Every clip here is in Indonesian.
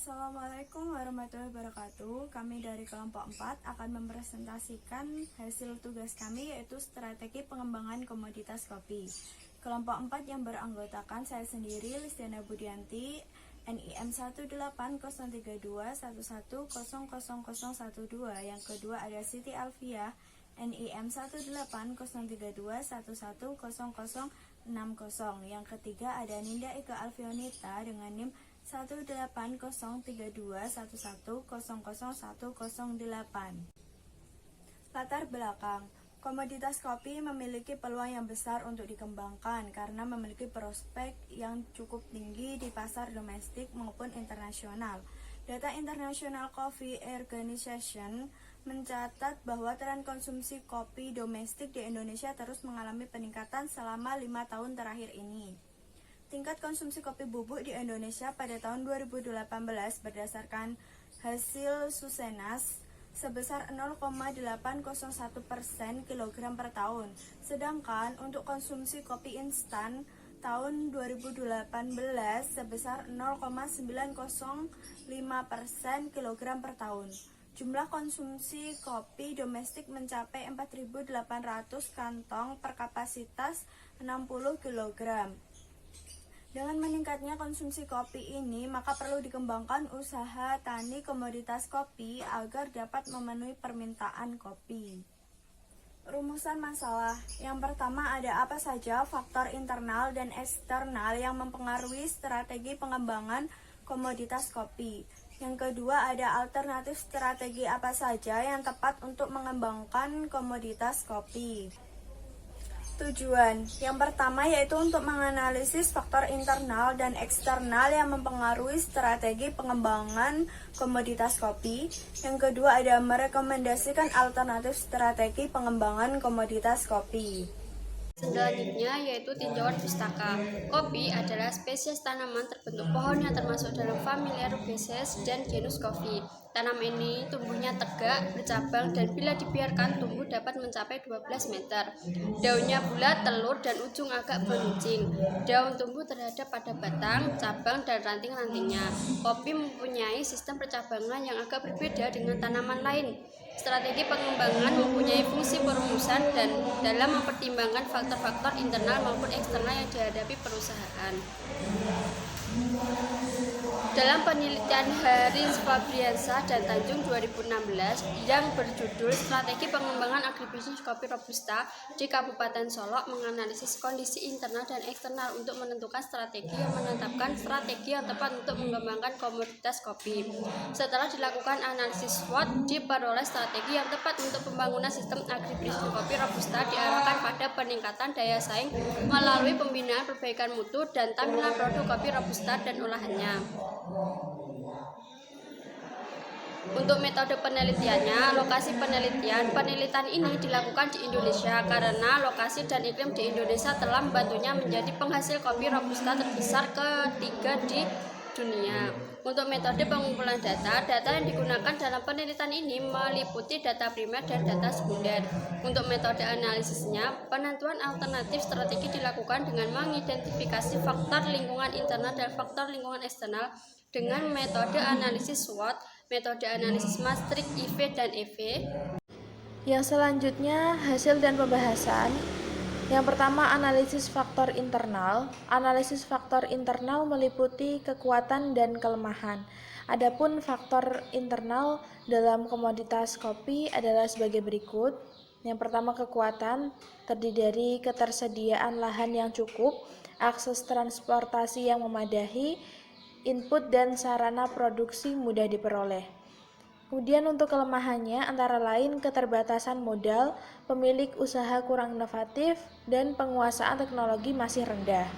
Assalamualaikum warahmatullahi wabarakatuh. Kami dari kelompok 4 akan mempresentasikan hasil tugas kami, yaitu strategi pengembangan komoditas kopi. Kelompok 4 yang beranggotakan saya sendiri, Listiana Budianti, NIM 1803211000012. Yang kedua ada Siti Alfiah, NIM 18032110060. Yang ketiga ada Ninda Ika Alfionita dengan NIM 1803211001008. Latar belakang. Komoditas kopi memiliki peluang yang besar untuk dikembangkan karena memiliki prospek yang cukup tinggi di pasar domestik maupun internasional. Data International Coffee Organization mencatat bahwa tren konsumsi kopi domestik di Indonesia terus mengalami peningkatan selama 5 tahun terakhir ini. Tingkat konsumsi kopi bubuk di Indonesia pada tahun 2018 berdasarkan hasil Susenas sebesar 0,801% kilogram per tahun. Sedangkan untuk konsumsi kopi instan tahun 2018 sebesar 0,905% kilogram per tahun. Jumlah konsumsi kopi domestik mencapai 4.800 kantong per kapasitas 60 kg. Dengan meningkatnya konsumsi kopi ini, maka perlu dikembangkan usaha tani komoditas kopi agar dapat memenuhi permintaan kopi. Rumusan masalah. Yang pertama, ada apa saja faktor internal dan eksternal yang mempengaruhi strategi pengembangan komoditas kopi. Yang kedua, ada alternatif strategi apa saja yang tepat untuk mengembangkan komoditas kopi. Tujuan. Yang pertama yaitu untuk menganalisis faktor internal dan eksternal yang mempengaruhi strategi pengembangan komoditas kopi. Yang kedua ada merekomendasikan alternatif strategi pengembangan komoditas kopi. Selanjutnya yaitu tinjauan pustaka. Kopi adalah spesies tanaman terbentuk pohon yang termasuk dalam familia Rubiaceae dan genus Coffea. Tanaman ini tumbuhnya tegak, bercabang, dan bila dibiarkan tumbuh dapat mencapai 12 meter. Daunnya bulat, telur, dan ujung agak meruncing. Daun tumbuh terhadap pada batang, cabang, dan ranting-rantingnya. Kopi mempunyai sistem percabangan yang agak berbeda dengan tanaman lain. Strategi pengembangan mempunyai fungsi perumusan dan dalam mempertimbangkan faktor-faktor internal maupun eksternal yang dihadapi perusahaan. Dalam penelitian Haris, Fabriansa, dan Tanjung 2016 yang berjudul Strategi Pengembangan Agribisnis Kopi Robusta di Kabupaten Solok menganalisis kondisi internal dan eksternal untuk menentukan strategi yang menetapkan strategi yang tepat untuk mengembangkan komoditas kopi. Setelah dilakukan analisis SWOT, diperoleh strategi yang tepat untuk pembangunan sistem agribisnis kopi Robusta diarahkan pada peningkatan daya saing melalui pembinaan perbaikan mutu dan tampilan produk kopi Robusta dan olahannya. Untuk metode penelitiannya, lokasi penelitian ini dilakukan di Indonesia karena lokasi dan iklim di Indonesia telah membantunya menjadi penghasil kopi Robusta terbesar ketiga di dunia. Untuk metode pengumpulan data yang digunakan dalam penelitian ini meliputi data primer dan data sekunder. Untuk metode analisisnya, penentuan alternatif strategi dilakukan dengan mengidentifikasi faktor lingkungan internal dan faktor lingkungan eksternal dengan metode analisis SWOT, metode analisis Maastricht, IV, dan EV. Yang selanjutnya, hasil dan pembahasan. Yang pertama, analisis faktor internal. Analisis faktor internal meliputi kekuatan dan kelemahan. Adapun faktor internal dalam komoditas kopi adalah sebagai berikut. Yang pertama, kekuatan terdiri dari ketersediaan lahan yang cukup, akses transportasi yang memadahi, input dan sarana produksi mudah diperoleh. Kemudian untuk kelemahannya antara lain keterbatasan modal, pemilik usaha kurang inovatif, dan penguasaan teknologi masih rendah.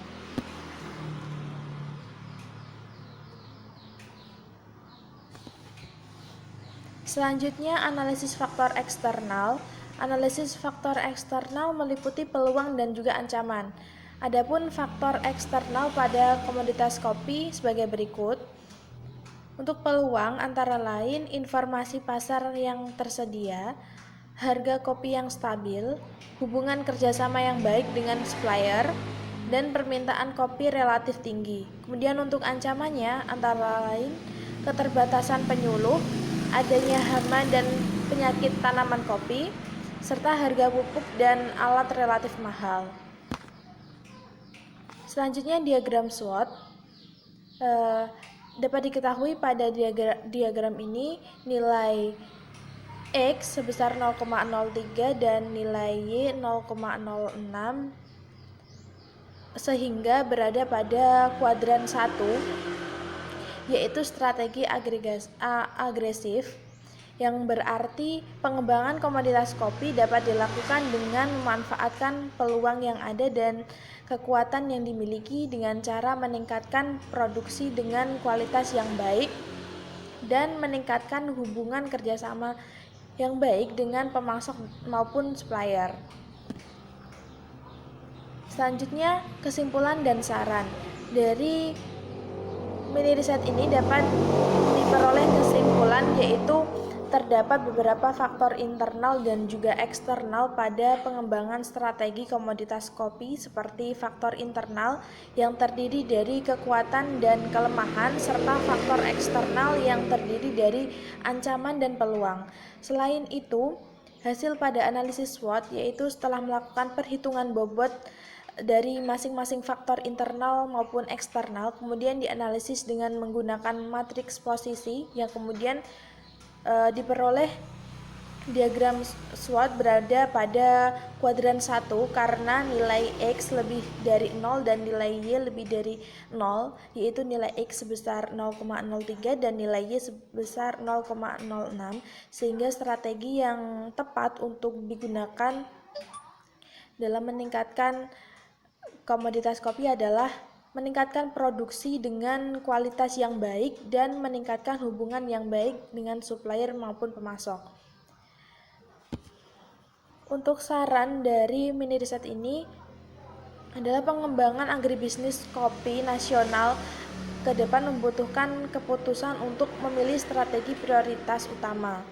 Selanjutnya analisis faktor eksternal. Analisis faktor eksternal meliputi peluang dan juga ancaman. Adapun faktor eksternal pada komoditas kopi sebagai berikut. Untuk peluang antara lain informasi pasar yang tersedia, harga kopi yang stabil, hubungan kerjasama yang baik dengan supplier, dan permintaan kopi relatif tinggi. Kemudian untuk ancamannya antara lain keterbatasan penyuluh, adanya hama dan penyakit tanaman kopi, serta harga pupuk dan alat relatif mahal. Selanjutnya diagram SWOT. Dapat diketahui pada diagram ini nilai X sebesar 0,03 dan nilai Y 0,06 sehingga berada pada kuadran 1, yaitu strategi agresif, yang berarti pengembangan komoditas kopi dapat dilakukan dengan memanfaatkan peluang yang ada dan kekuatan yang dimiliki dengan cara meningkatkan produksi dengan kualitas yang baik dan meningkatkan hubungan kerjasama yang baik dengan pemasok maupun supplier. Selanjutnya, kesimpulan dan saran. Dari mini riset ini dapat diperoleh kesimpulan yaitu terdapat beberapa faktor internal dan juga eksternal pada pengembangan strategi komoditas kopi, seperti faktor internal yang terdiri dari kekuatan dan kelemahan serta faktor eksternal yang terdiri dari ancaman dan peluang. Selain itu, hasil pada analisis SWOT yaitu setelah melakukan perhitungan bobot dari masing-masing faktor internal maupun eksternal, kemudian dianalisis dengan menggunakan matriks posisi yang kemudian diperoleh diagram SWOT berada pada kuadran 1 karena nilai X lebih dari 0 dan nilai Y lebih dari 0, yaitu nilai X sebesar 0,03 dan nilai Y sebesar 0,06, sehingga strategi yang tepat untuk digunakan dalam meningkatkan komoditas kopi adalah meningkatkan produksi dengan kualitas yang baik dan meningkatkan hubungan yang baik dengan supplier maupun pemasok. Untuk saran dari mini riset ini adalah pengembangan agribisnis kopi nasional ke depan membutuhkan keputusan untuk memilih strategi prioritas utama.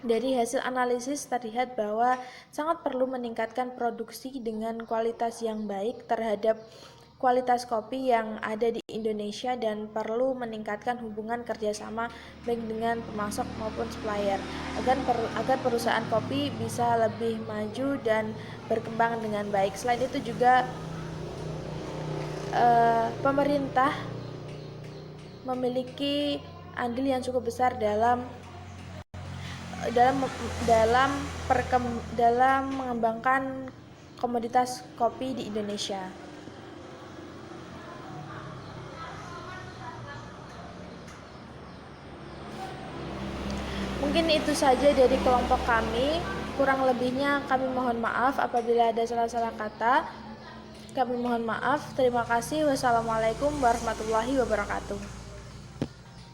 Dari hasil analisis terlihat bahwa sangat perlu meningkatkan produksi dengan kualitas yang baik terhadap kualitas kopi yang ada di Indonesia dan perlu meningkatkan hubungan kerjasama baik dengan pemasok maupun supplier agar perusahaan kopi bisa lebih maju dan berkembang dengan baik. Selain itu juga pemerintah memiliki andil yang cukup besar dalam mengembangkan komoditas kopi di Indonesia. Mungkin itu saja dari kelompok kami. Kurang lebihnya kami mohon maaf apabila ada salah-salah kata. Kami mohon maaf. Terima kasih. Wassalamualaikum warahmatullahi wabarakatuh.